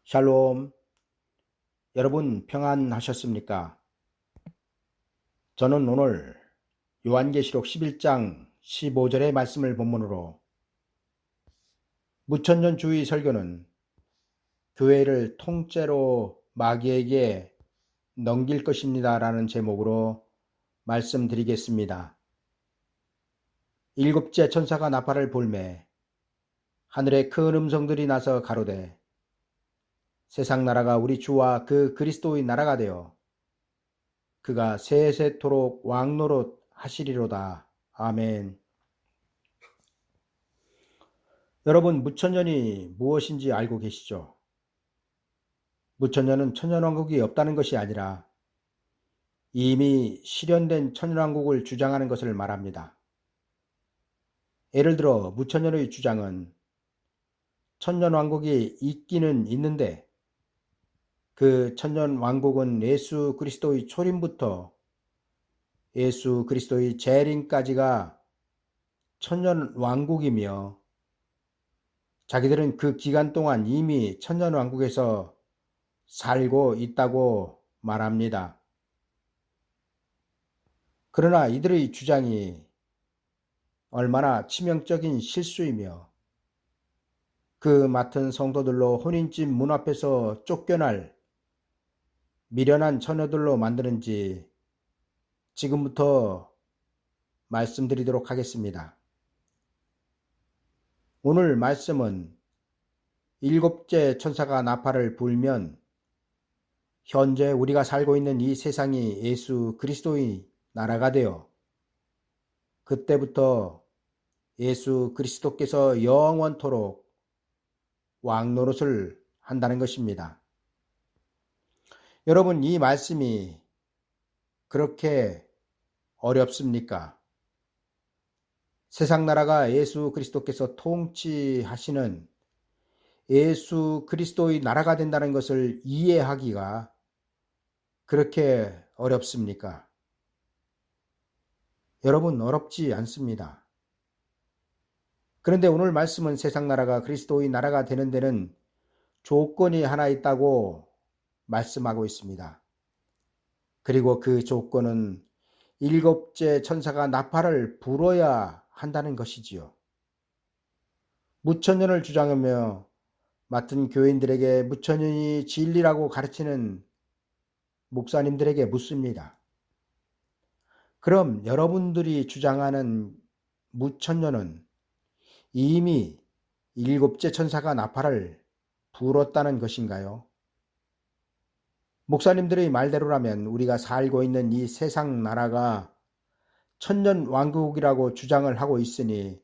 샬롬. 여러분 평안하셨습니까? 저는 오늘 요한계시록 11장 15절의 말씀을 본문으로 무천년 주의 설교는 교회를 통째로 마귀에게 넘길 것입니다 라는 제목으로 말씀드리겠습니다. 일곱째 천사가 나팔을 불매 하늘에 큰 음성들이 나서 가로되 세상 나라가 우리 주와 그 그리스도의 나라가 되어 그가 세세토록 왕노릇 하시리로다. 아멘. 여러분, 무천년이 무엇인지 알고 계시죠? 무천년은 천년왕국이 없다는 것이 아니라 이미 실현된 천년왕국을 주장하는 것을 말합니다. 예를 들어 무천년의 주장은 천년왕국이 있기는 있는데 그 천년왕국은 예수 그리스도의 초림부터 예수 그리스도의 재림까지가 천년왕국이며 자기들은 그 기간 동안 이미 천년왕국에서 살고 있다고 말합니다. 그러나 이들의 주장이 얼마나 치명적인 실수이며 그 맡은 성도들로 혼인집 문 앞에서 쫓겨날 미련한 처녀들로 만드는지 지금부터 말씀드리도록 하겠습니다. 오늘 말씀은 일곱째 천사가 나팔을 불면 현재 우리가 살고 있는 이 세상이 예수 그리스도의 나라가 되어 그때부터 예수 그리스도께서 영원토록 왕노릇을 한다는 것입니다. 여러분, 이 말씀이 그렇게 어렵습니까? 세상 나라가 예수 그리스도께서 통치하시는 예수 그리스도의 나라가 된다는 것을 이해하기가 그렇게 어렵습니까? 여러분, 어렵지 않습니다. 그런데 오늘 말씀은 세상 나라가 그리스도의 나라가 되는 데는 조건이 하나 있다고 말씀하고 있습니다. 그리고 그 조건은 일곱째 천사가 나팔을 불어야 한다는 것이지요. 무천년을 주장하며 맡은 교인들에게 무천년이 진리라고 가르치는 목사님들에게 묻습니다. 그럼 여러분들이 주장하는 무천년은 이미 일곱째 천사가 나팔을 불었다는 것인가요? 목사님들의 말대로라면 우리가 살고 있는 이 세상 나라가 천년 왕국이라고 주장을 하고 있으니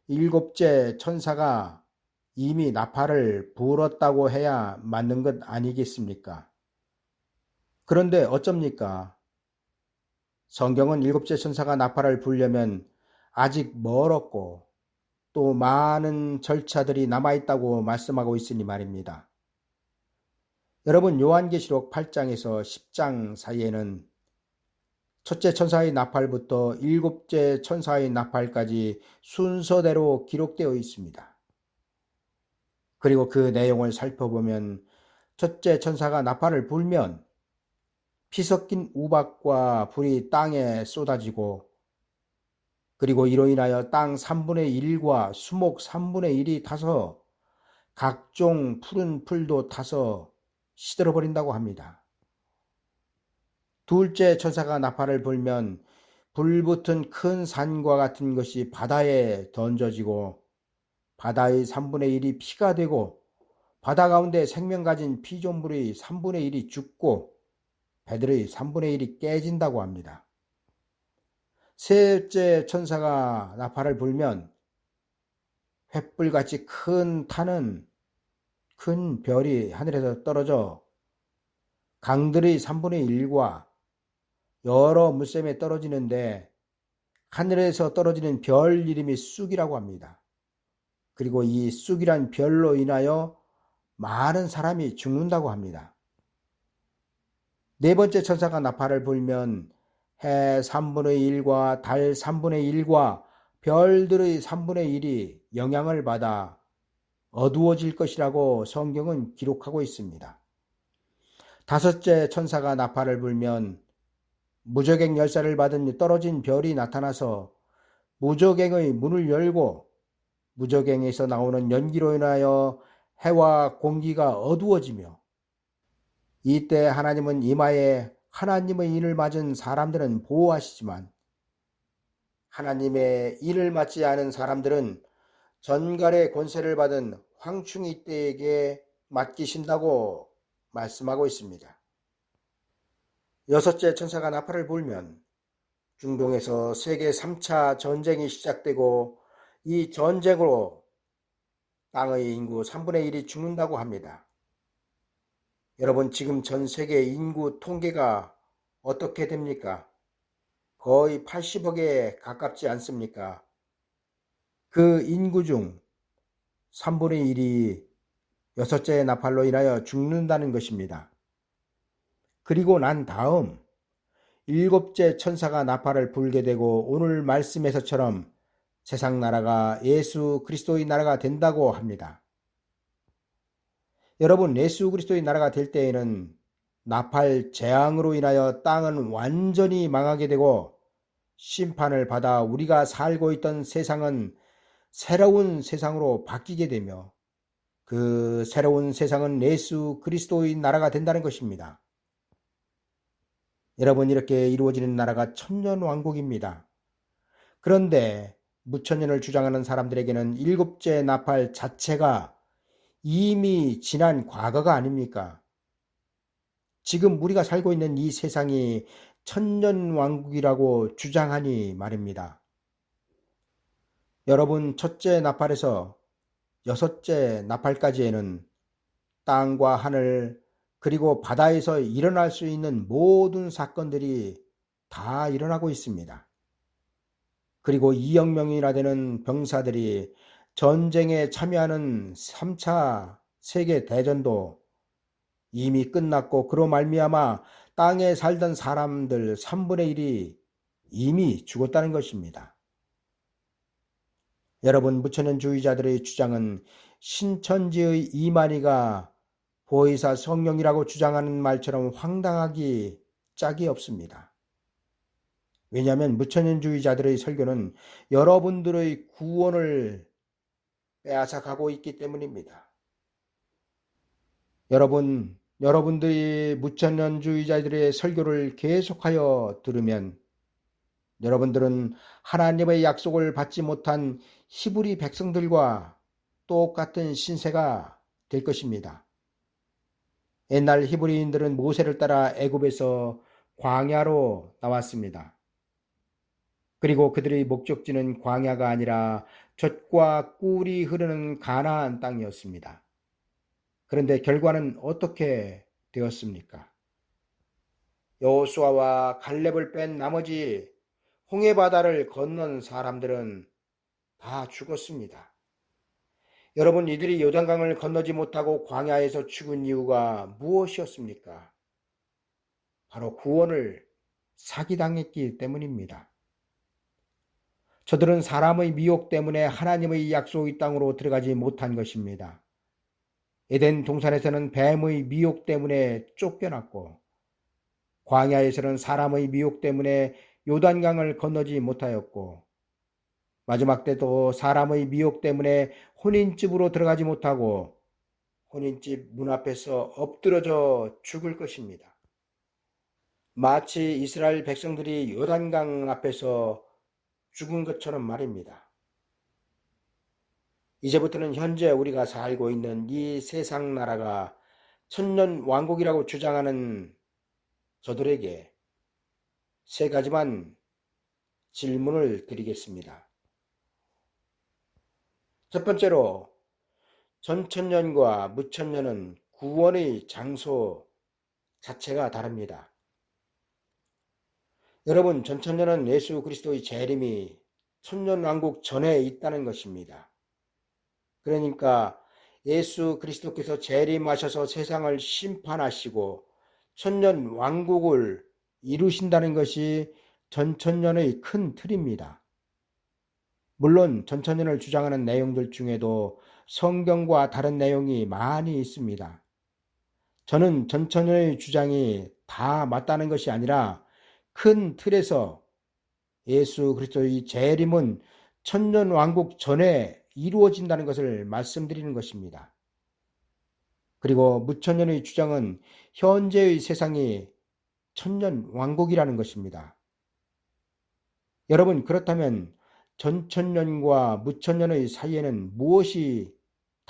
일곱째 천사가 이미 나팔을 불었다고 해야 맞는 것 아니겠습니까? 그런데 어쩝니까? 성경은 일곱째 천사가 나팔을 불려면 아직 멀었고 또 많은 절차들이 남아있다고 말씀하고 있으니 말입니다. 여러분, 요한계시록 8장에서 10장 사이에는 첫째 천사의 나팔부터 일곱째 천사의 나팔까지 순서대로 기록되어 있습니다. 그리고 그 내용을 살펴보면 첫째 천사가 나팔을 불면 피 섞인 우박과 불이 땅에 쏟아지고 그리고 이로 인하여 땅 3분의 1과 수목 3분의 1이 타서 각종 푸른 풀도 타서 시들어버린다고 합니다. 둘째 천사가 나팔을 불면 불붙은 큰 산과 같은 것이 바다에 던져지고 바다의 3분의 1이 피가 되고 바다 가운데 생명 가진 피조물의 3분의 1이 죽고 배들의 3분의 1이 깨진다고 합니다. 셋째 천사가 나팔을 불면 횃불같이 큰 타는 큰 별이 하늘에서 떨어져 강들의 3분의 1과 여러 물샘에 떨어지는데 하늘에서 떨어지는 별 이름이 쑥이라고 합니다. 그리고 이 쑥이란 별로 인하여 많은 사람이 죽는다고 합니다. 네 번째 천사가 나팔을 불면 해 3분의 1과 달 3분의 1과 별들의 3분의 1이 영향을 받아 어두워질 것이라고 성경은 기록하고 있습니다. 다섯째 천사가 나팔을 불면 무저갱 열쇠를 받은 떨어진 별이 나타나서 무저갱의 문을 열고 무저갱에서 나오는 연기로 인하여 해와 공기가 어두워지며, 이때 하나님은 이마에 하나님의 인을 맞은 사람들은 보호하시지만 하나님의 인을 맞지 않은 사람들은 전갈의 권세를 받은 황충이 떼에게 맡기신다고 말씀하고 있습니다. 여섯째 천사가 나팔을 불면 중동에서 세계 3차 전쟁이 시작되고, 이 전쟁으로 땅의 인구 3분의 1이 죽는다고 합니다. 여러분, 지금 전 세계 인구 통계가 어떻게 됩니까? 거의 80억에 가깝지 않습니까? 그 인구 중 3분의 1이 여섯째 나팔로 인하여 죽는다는 것입니다. 그리고 난 다음 일곱째 천사가 나팔을 불게 되고 오늘 말씀에서처럼 세상 나라가 예수 그리스도의 나라가 된다고 합니다. 여러분, 예수 그리스도의 나라가 될 때에는 나팔 재앙으로 인하여 땅은 완전히 망하게 되고 심판을 받아 우리가 살고 있던 세상은 새로운 세상으로 바뀌게 되며, 그 새로운 세상은 예수 그리스도의 나라가 된다는 것입니다. 여러분, 이렇게 이루어지는 나라가 천년왕국입니다. 그런데 무천년을 주장하는 사람들에게는 일곱째 나팔 자체가 이미 지난 과거가 아닙니까? 지금 우리가 살고 있는 이 세상이 천년왕국이라고 주장하니 말입니다. 여러분, 첫째 나팔에서 여섯째 나팔까지에는 땅과 하늘 그리고 바다에서 일어날 수 있는 모든 사건들이 다 일어나고 있습니다. 그리고 2억 명이나 되는 병사들이 전쟁에 참여하는 3차 세계대전도 이미 끝났고, 그로 말미암아 땅에 살던 사람들 3분의 1이 이미 죽었다는 것입니다. 여러분, 무천년주의자들의 주장은 신천지의 이만희가 보혜사 성령이라고 주장하는 말처럼 황당하기 짝이 없습니다. 왜냐하면 무천년주의자들의 설교는 여러분들의 구원을 빼앗아 가고 있기 때문입니다. 여러분들이 무천년주의자들의 설교를 계속하여 들으면 여러분들은 하나님의 약속을 받지 못한 히브리 백성들과 똑같은 신세가 될 것입니다. 옛날 히브리인들은 모세를 따라 애굽에서 광야로 나왔습니다. 그리고 그들의 목적지는 광야가 아니라 젖과 꿀이 흐르는 가나안 땅이었습니다. 그런데 결과는 어떻게 되었습니까? 여호수아와 갈렙을 뺀 나머지 홍해바다를 건넌 사람들은 다 죽었습니다. 여러분, 이들이 요단강을 건너지 못하고 광야에서 죽은 이유가 무엇이었습니까? 바로 구원을 사기당했기 때문입니다. 저들은 사람의 미혹 때문에 하나님의 약속의 땅으로 들어가지 못한 것입니다. 에덴 동산에서는 뱀의 미혹 때문에 쫓겨났고, 광야에서는 사람의 미혹 때문에 요단강을 건너지 못하였고, 마지막 때도 사람의 미혹 때문에 혼인집으로 들어가지 못하고 혼인집 문 앞에서 엎드러져 죽을 것입니다. 마치 이스라엘 백성들이 요단강 앞에서 죽은 것처럼 말입니다. 이제부터는 현재 우리가 살고 있는 이 세상 나라가 천년 왕국이라고 주장하는 저들에게 세 가지만 질문을 드리겠습니다. 첫 번째로, 전천년과 무천년은 구원의 장소 자체가 다릅니다. 여러분, 전천년은 예수 그리스도의 재림이 천년왕국 전에 있다는 것입니다. 그러니까 예수 그리스도께서 재림하셔서 세상을 심판하시고 천년왕국을 이루신다는 것이 전천년의 큰 틀입니다. 물론 전천년을 주장하는 내용들 중에도 성경과 다른 내용이 많이 있습니다. 저는 전천년의 주장이 다 맞다는 것이 아니라 큰 틀에서 예수 그리스도의 재림은 천년왕국 전에 이루어진다는 것을 말씀드리는 것입니다. 그리고 무천년의 주장은 현재의 세상이 천년왕국이라는 것입니다. 여러분, 그렇다면 전천년과 무천년의 사이에는 무엇이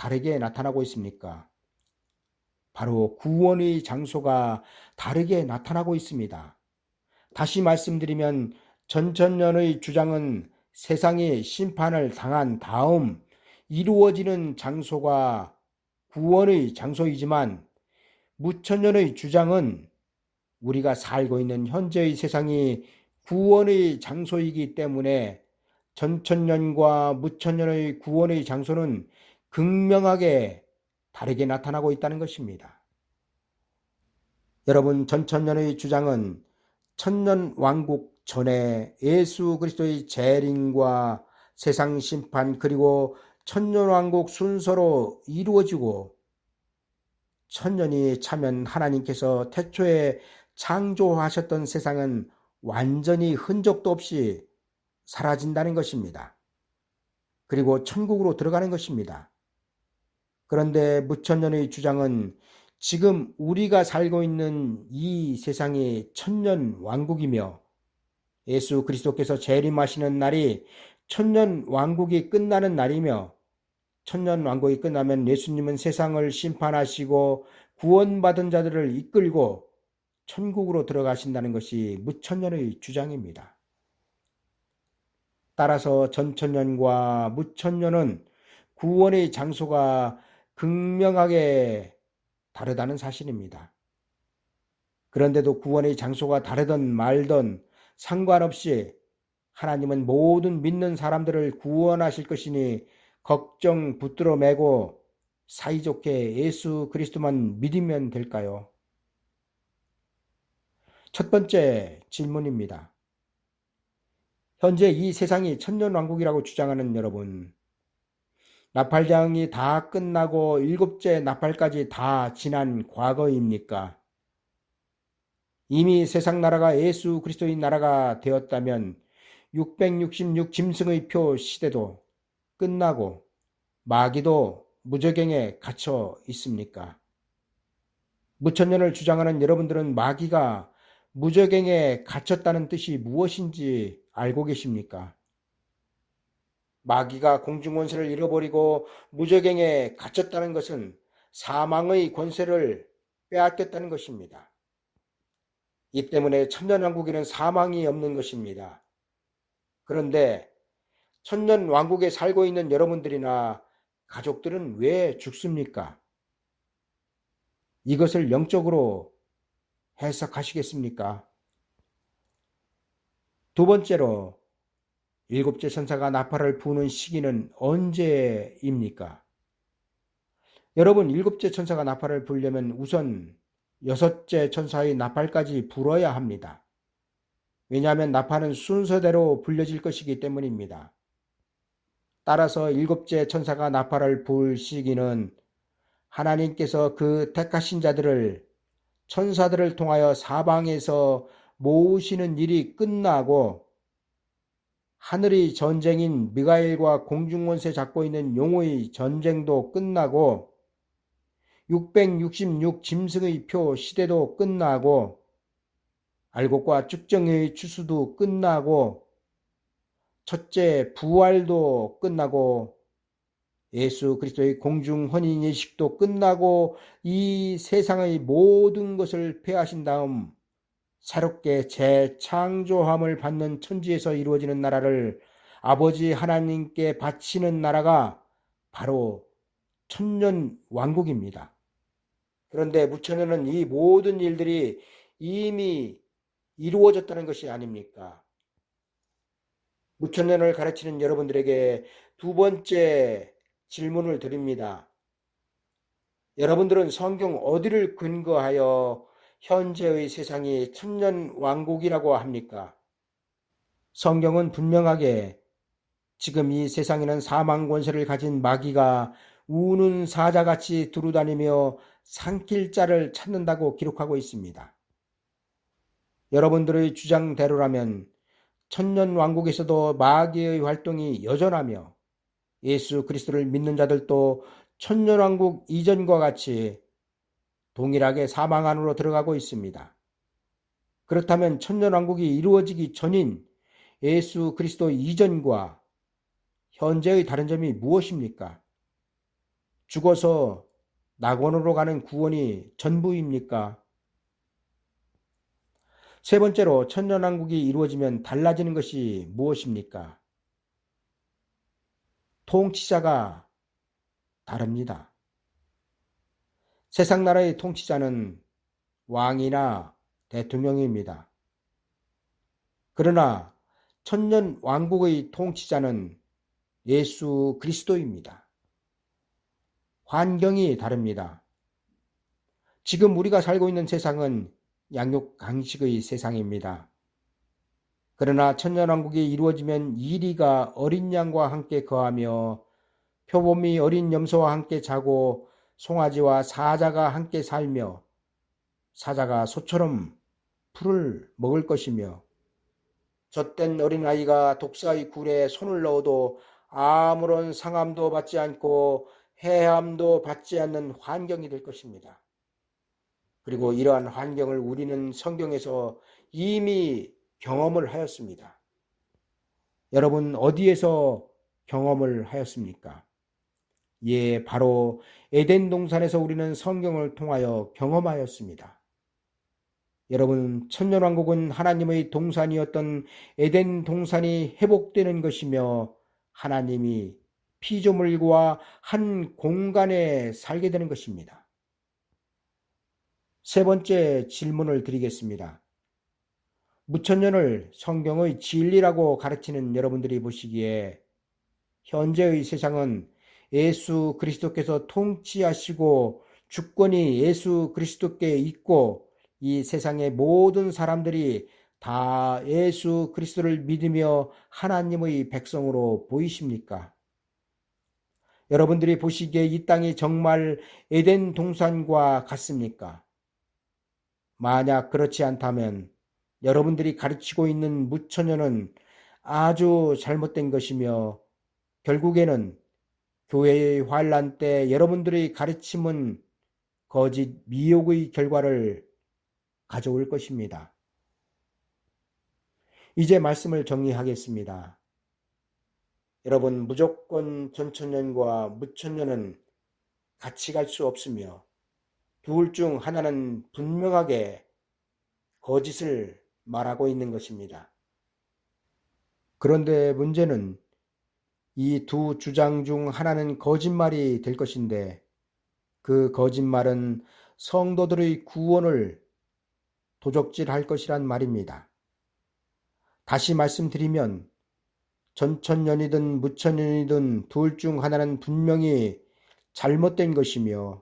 다르게 나타나고 있습니까? 바로 구원의 장소가 다르게 나타나고 있습니다. 다시 말씀드리면 전천년의 주장은 세상이 심판을 당한 다음 이루어지는 장소가 구원의 장소이지만 무천년의 주장은 우리가 살고 있는 현재의 세상이 구원의 장소이기 때문에 전천년과 무천년의 구원의 장소는 극명하게 다르게 나타나고 있다는 것입니다. 여러분, 전천년의 주장은 천년왕국 전에 예수 그리스도의 재림과 세상 심판 그리고 천년왕국 순서로 이루어지고 천년이 차면 하나님께서 태초에 창조하셨던 세상은 완전히 흔적도 없이 사라진다는 것입니다. 그리고 천국으로 들어가는 것입니다. 그런데 무천년의 주장은 지금 우리가 살고 있는 이 세상이 천년왕국이며 예수 그리스도께서 재림하시는 날이 천년왕국이 끝나는 날이며 천년왕국이 끝나면 예수님은 세상을 심판하시고 구원받은 자들을 이끌고 천국으로 들어가신다는 것이 무천년의 주장입니다. 따라서 전천년과 무천년은 구원의 장소가 극명하게 다르다는 사실입니다. 그런데도 구원의 장소가 다르든 말든 상관없이 하나님은 모든 믿는 사람들을 구원하실 것이니 걱정 붙들어 매고 사이좋게 예수 그리스도만 믿으면 될까요? 첫 번째 질문입니다. 현재 이 세상이 천년왕국이라고 주장하는 여러분, 나팔장이 다 끝나고 일곱째 나팔까지 다 지난 과거입니까? 이미 세상 나라가 예수 그리스도의 나라가 되었다면 666 짐승의 표 시대도 끝나고 마귀도 무저갱에 갇혀 있습니까? 무천년을 주장하는 여러분들은 마귀가 무저갱에 갇혔다는 뜻이 무엇인지 알고 계십니까? 마귀가 공중권세를 잃어버리고 무저갱에 갇혔다는 것은 사망의 권세를 빼앗겼다는 것입니다. 이 때문에 천년왕국에는 사망이 없는 것입니다. 그런데 천년왕국에 살고 있는 여러분들이나 가족들은 왜 죽습니까? 이것을 영적으로 해석하시겠습니까? 두 번째로 일곱째 천사가 나팔을 부는 시기는 언제입니까? 여러분, 일곱째 천사가 나팔을 불려면 우선 여섯째 천사의 나팔까지 불어야 합니다. 왜냐하면 나팔은 순서대로 불려질 것이기 때문입니다. 따라서 일곱째 천사가 나팔을 불 시기는 하나님께서 그 택하신 자들을 천사들을 통하여 사방에서 모으시는 일이 끝나고 하늘의 전쟁인 미가엘과 공중권세 잡고 있는 용의 전쟁도 끝나고 666 짐승의 표 시대도 끝나고 알곡과 쭉정의 추수도 끝나고 첫째 부활도 끝나고 예수 그리스도의 공중 혼인 예식도 끝나고 이 세상의 모든 것을 폐하신 다음 새롭게 재창조함을 받는 천지에서 이루어지는 나라를 아버지 하나님께 바치는 나라가 바로 천년왕국입니다. 그런데 무천년은 이 모든 일들이 이미 이루어졌다는 것이 아닙니까? 무천년을 가르치는 여러분들에게 두 번째 질문을 드립니다. 여러분들은 성경 어디를 근거하여 현재의 세상이 천년왕국이라고 합니까? 성경은 분명하게 지금 이 세상에는 사망 권세를 가진 마귀가 우는 사자같이 두루다니며 삼킬 자를 찾는다고 기록하고 있습니다. 여러분들의 주장대로라면 천년왕국에서도 마귀의 활동이 여전하며 예수 그리스도를 믿는 자들도 천년왕국 이전과 같이 동일하게 사망 안으로 들어가고 있습니다. 그렇다면 천년왕국이 이루어지기 전인 예수 그리스도 이전과 현재의 다른 점이 무엇입니까? 죽어서 낙원으로 가는 구원이 전부입니까? 세 번째로 천년왕국이 이루어지면 달라지는 것이 무엇입니까? 통치자가 다릅니다. 세상 나라의 통치자는 왕이나 대통령입니다. 그러나 천년왕국의 통치자는 예수 그리스도입니다. 환경이 다릅니다. 지금 우리가 살고 있는 세상은 양육강식의 세상입니다. 그러나 천년왕국이 이루어지면 이리가 어린 양과 함께 거하며 표범이 어린 염소와 함께 자고 송아지와 사자가 함께 살며 사자가 소처럼 풀을 먹을 것이며 젖된 어린아이가 독사의 굴에 손을 넣어도 아무런 상함도 받지 않고 해함도 받지 않는 환경이 될 것입니다. 그리고 이러한 환경을 우리는 성경에서 이미 경험을 하였습니다. 여러분 어디에서 경험을 하였습니까? 예, 바로 에덴 동산에서 우리는 성경을 통하여 경험하였습니다. 여러분, 천년왕국은 하나님의 동산이었던 에덴 동산이 회복되는 것이며 하나님이 피조물과 한 공간에 살게 되는 것입니다. 세 번째 질문을 드리겠습니다. 무천년을 성경의 진리라고 가르치는 여러분들이 보시기에 현재의 세상은 예수 그리스도께서 통치하시고 주권이 예수 그리스도께 있고 이 세상의 모든 사람들이 다 예수 그리스도를 믿으며 하나님의 백성으로 보이십니까? 여러분들이 보시기에 이 땅이 정말 에덴 동산과 같습니까? 만약 그렇지 않다면 여러분들이 가르치고 있는 무천년은 아주 잘못된 것이며 결국에는 교회의 환란 때 여러분들의 가르침은 거짓 미혹의 결과를 가져올 것입니다. 이제 말씀을 정리하겠습니다. 여러분, 무조건 전천년과 무천년은 같이 갈 수 없으며 둘 중 하나는 분명하게 거짓을 말하고 있는 것입니다. 그런데 문제는 이 두 주장 중 하나는 거짓말이 될 것인데 그 거짓말은 성도들의 구원을 도적질할 것이란 말입니다. 다시 말씀드리면 전천년이든 무천년이든 둘 중 하나는 분명히 잘못된 것이며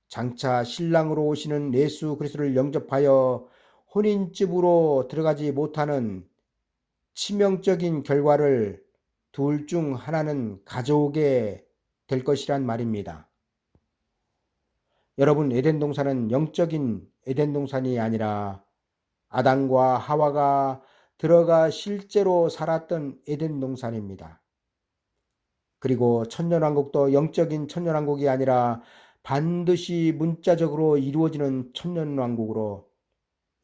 장차 신랑으로 오시는 예수 그리스도를 영접하여 혼인집으로 들어가지 못하는 치명적인 결과를 둘 중 하나는 가져오게 될 것이란 말입니다. 여러분, 에덴 동산은 영적인 에덴 동산이 아니라 아담과 하와가 들어가 실제로 살았던 에덴 동산입니다. 그리고 천년왕국도 영적인 천년왕국이 아니라 반드시 문자적으로 이루어지는 천년왕국으로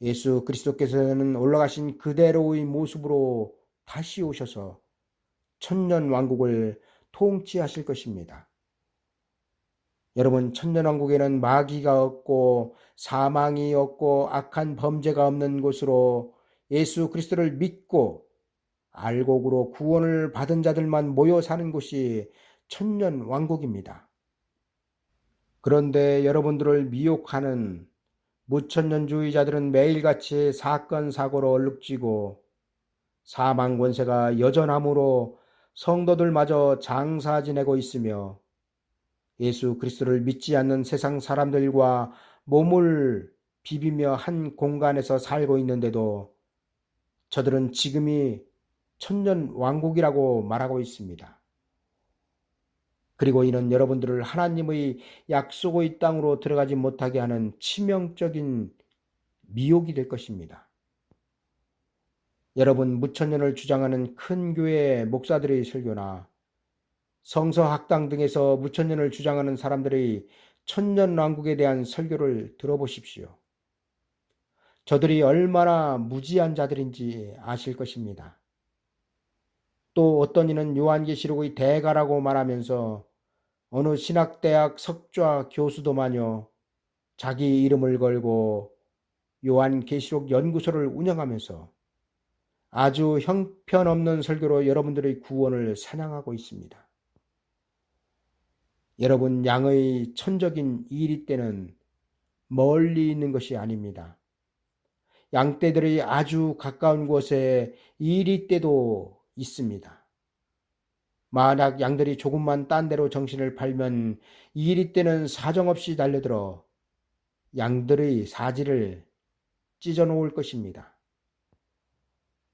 예수 그리스도께서는 올라가신 그대로의 모습으로 다시 오셔서 천년왕국을 통치하실 것입니다. 여러분, 천년왕국에는 마귀가 없고 사망이 없고 악한 범죄가 없는 곳으로 예수 그리스도를 믿고 알곡으로 구원을 받은 자들만 모여 사는 곳이 천년왕국입니다. 그런데 여러분들을 미혹하는 무천년주의자들은 매일같이 사건 사고로 얼룩지고 사망 권세가 여전함으로 성도들마저 장사 지내고 있으며 예수 그리스도를 믿지 않는 세상 사람들과 몸을 비비며 한 공간에서 살고 있는데도 저들은 지금이 천년왕국이라고 말하고 있습니다. 그리고 이는 여러분들을 하나님의 약속의 땅으로 들어가지 못하게 하는 치명적인 미혹이 될 것입니다. 여러분, 무천년을 주장하는 큰 교회 목사들의 설교나 성서학당 등에서 무천년을 주장하는 사람들의 천년왕국에 대한 설교를 들어보십시오. 저들이 얼마나 무지한 자들인지 아실 것입니다. 또 어떤 이는 요한계시록의 대가라고 말하면서 어느 신학대학 석좌 교수도마저 자기 이름을 걸고 요한계시록 연구소를 운영하면서 아주 형편없는 설교로 여러분들의 구원을 사냥하고 있습니다. 여러분, 양의 천적인 이리 때는 멀리 있는 것이 아닙니다. 양떼들이 아주 가까운 곳에 이리 때도 있습니다. 만약 양들이 조금만 딴 데로 정신을 팔면 이리 때는 사정없이 달려들어 양들의 사지를 찢어 놓을 것입니다.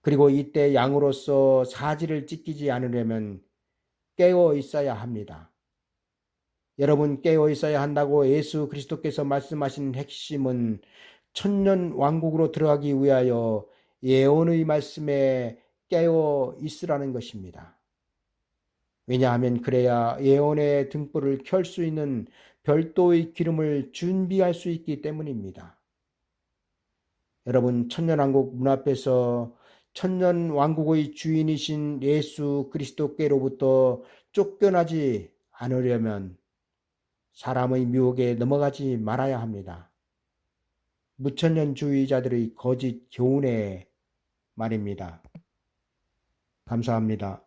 그리고 이때 양으로서 사지를 찢기지 않으려면 깨어 있어야 합니다. 여러분, 깨어 있어야 한다고 예수 그리스도께서 말씀하신 핵심은 천년 왕국으로 들어가기 위하여 예언의 말씀에 깨어 있으라는 것입니다. 왜냐하면 그래야 예언의 등불을 켤 수 있는 별도의 기름을 준비할 수 있기 때문입니다. 여러분, 천년왕국 문 앞에서 천년왕국의 주인이신 예수 그리스도께로부터 쫓겨나지 않으려면 사람의 유혹에 넘어가지 말아야 합니다. 무천년주의자들의 거짓 교훈에 말입니다. 감사합니다.